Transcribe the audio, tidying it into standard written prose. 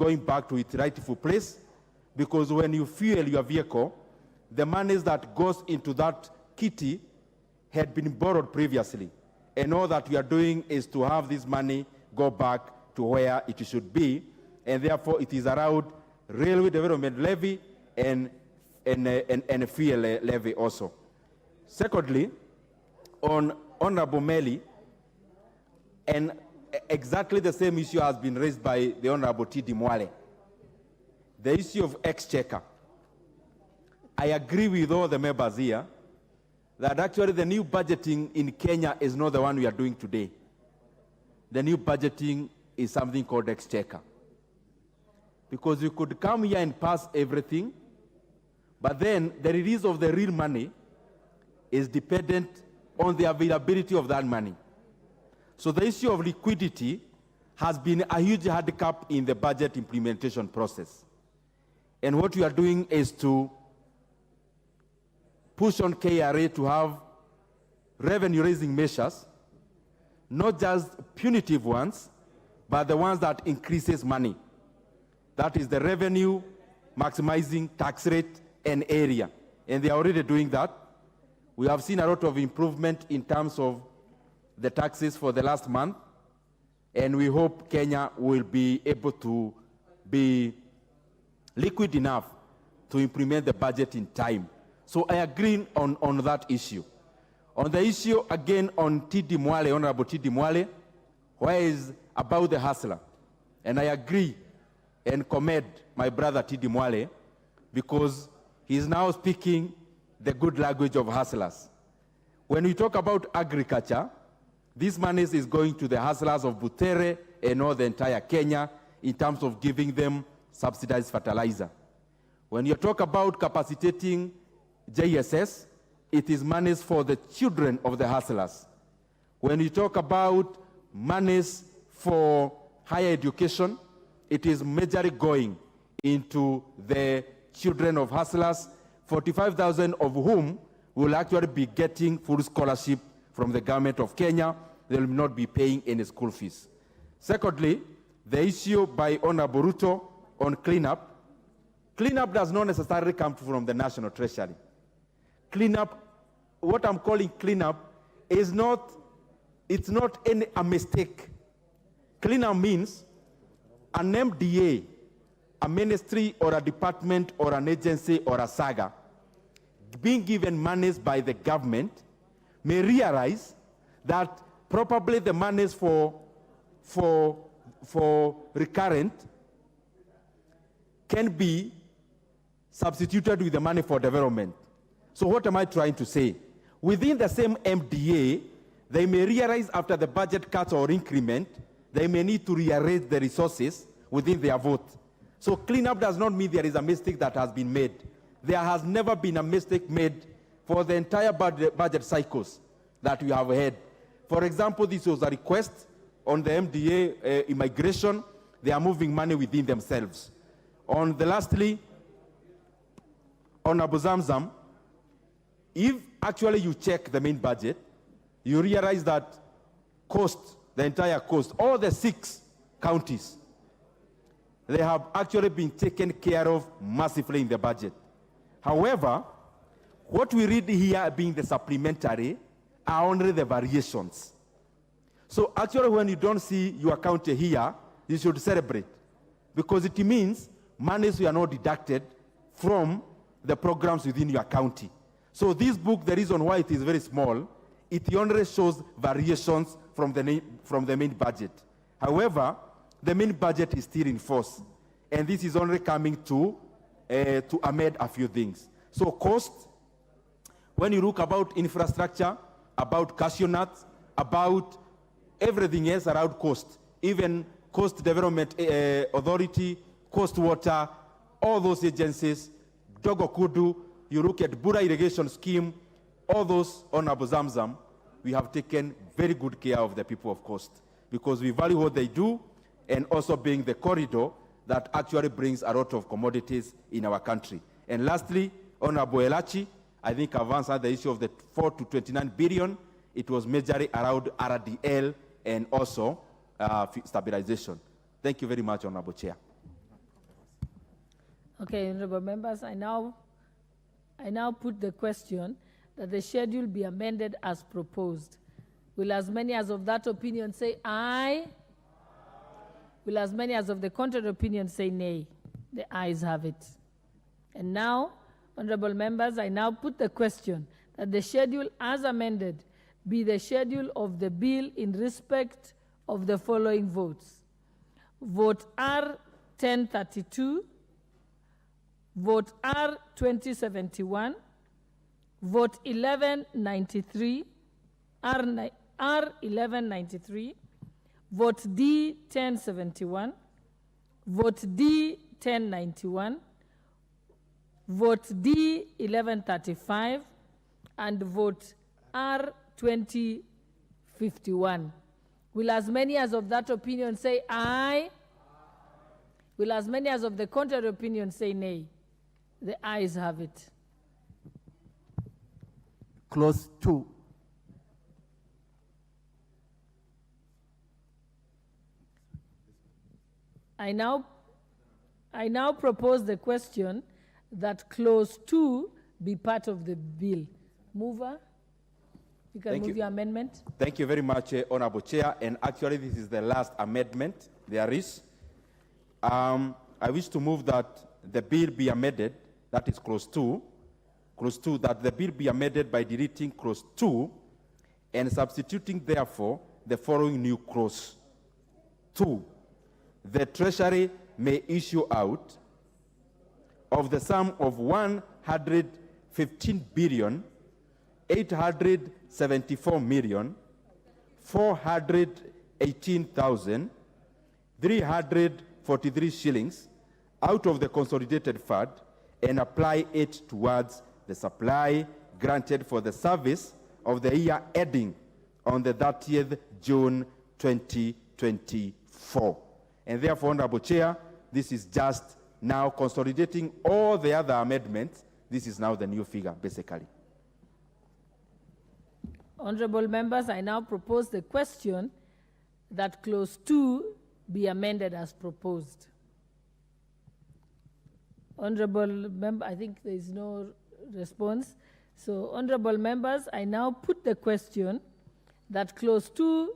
going back to its rightful place, because when you fuel your vehicle, the monies that goes into that kitty had been borrowed previously. And all that we are doing is to have this money go back to where it should be, and therefore it is around railway development levy and fuel levy also. Secondly, on Honorable Meli, and exactly the same issue has been raised by the Honorable Ndindi Mwale, the issue of exchequer. I agree with all the members here that actually the new budgeting in Kenya is not the one we are doing today. The new budgeting is something called exchequer. Because you could come here and pass everything, but then the release of the real money is dependent on the availability of that money. So the issue of liquidity has been a huge handicap in the budget implementation process. And what we are doing is to push on KRA to have revenue-raising measures, not just punitive ones, but the ones that increases money. That is the revenue, maximizing tax rate and area. And they are already doing that. We have seen a lot of improvement in terms of the taxes for the last month, and we hope Kenya will be able to be liquid enough to implement the budget in time. So I agree on that issue. On the issue, again, on Ndindi Mwale, Honorable Ndindi Mwale, where is about the hustler. And I agree and commend my brother Ndindi Mwale, because he is now speaking the good language of hustlers. When we talk about agriculture, this money is going to the hustlers of Butere and all the entire Kenya in terms of giving them subsidized fertilizer. When you talk about capacitating JSS, it is monies for the children of the hustlers. When you talk about monies for higher education, it is majorly going into the children of hustlers, 45,000 of whom will actually be getting full scholarship from the government of Kenya. They will not be paying any school fees. Secondly, the issue by Honorable Ruto on cleanup. Cleanup does not necessarily come from the National Treasury. Cleanup, what I'm calling cleanup, is not, it's not a mistake. Cleanup means an MDA, a ministry or a department or an agency or a saga, being given monies by the government, may realize that probably the monies for recurrent can be substituted with the money for development. So what am I trying to say? Within the same MDA, they may realize after the budget cuts or increment, they may need to rearrange the resources within their vote. So cleanup does not mean there is a mistake that has been made. There has never been a mistake made for the entire budget cycles that we have had. For example, this was a request on the MDA immigration. They are moving money within themselves. On the lastly, on Abu Zamzam, if actually you check the main budget, you realize that coast, the entire coast, all the 6 counties, they have actually been taken care of massively in the budget. However, what we read here being the supplementary are only the variations. So actually when you don't see your county here, you should celebrate, because it means monies were not deducted from the programs within your county. So this book, the reason why it is very small, it only shows variations from the main budget. However, the main budget is still in force, and this is only coming to amend a few things. So cost, when you look about infrastructure, about cashew nuts, about everything else around coast, even Coast Development Authority, Coast Water, all those agencies, Dogo Kudu, you look at Bura Irrigation Scheme, all those on Abu Zamzam, we have taken very good care of the people of Coast, because we value what they do, and also being the corridor that actually brings a lot of commodities in our country. And lastly, Honorable Elachi, I think I've answered the issue of the 4 to 29 billion. It was majorly around RDL and also stabilization. Thank you very much, Honorable Chair. Okay, honorable members, I now put the question that the schedule be amended as proposed. Will as many as of that opinion say aye? Will as many as of the contrary opinion say nay? The ayes have it. And now, honorable members, I now put the question that the schedule as amended be the schedule of the bill in respect of the following votes. Vote R 1032, vote R 2071, vote 1193, R 1193, vote D 1071, vote D 1091, vote D 1135, and vote R 2051. Will as many as of that opinion say aye? Will as many as of the contrary opinion say nay? The ayes have it. Clause 2. I now propose the question that clause 2 be part of the bill. Mover, you can move your amendment. Thank you very much, Honorable Chair. And actually, this is the last amendment there is. I wish to move that the bill be amended, that is clause 2, that the bill be amended by deleting clause 2 and substituting, therefore, the following new clause. 2. The Treasury may issue out of the sum of 115 billion 874,418,343 shillings out of the consolidated fund and apply it towards the supply granted for the service of the year ending on the 30th June 2024. And therefore, Honorable Chair, this is just now consolidating all the other amendments. This is now the new figure, basically. Honorable members, I now propose the question that clause 2 be amended as proposed. Honorable member, I think there is no response. So, honorable members, I now put the question that clause 2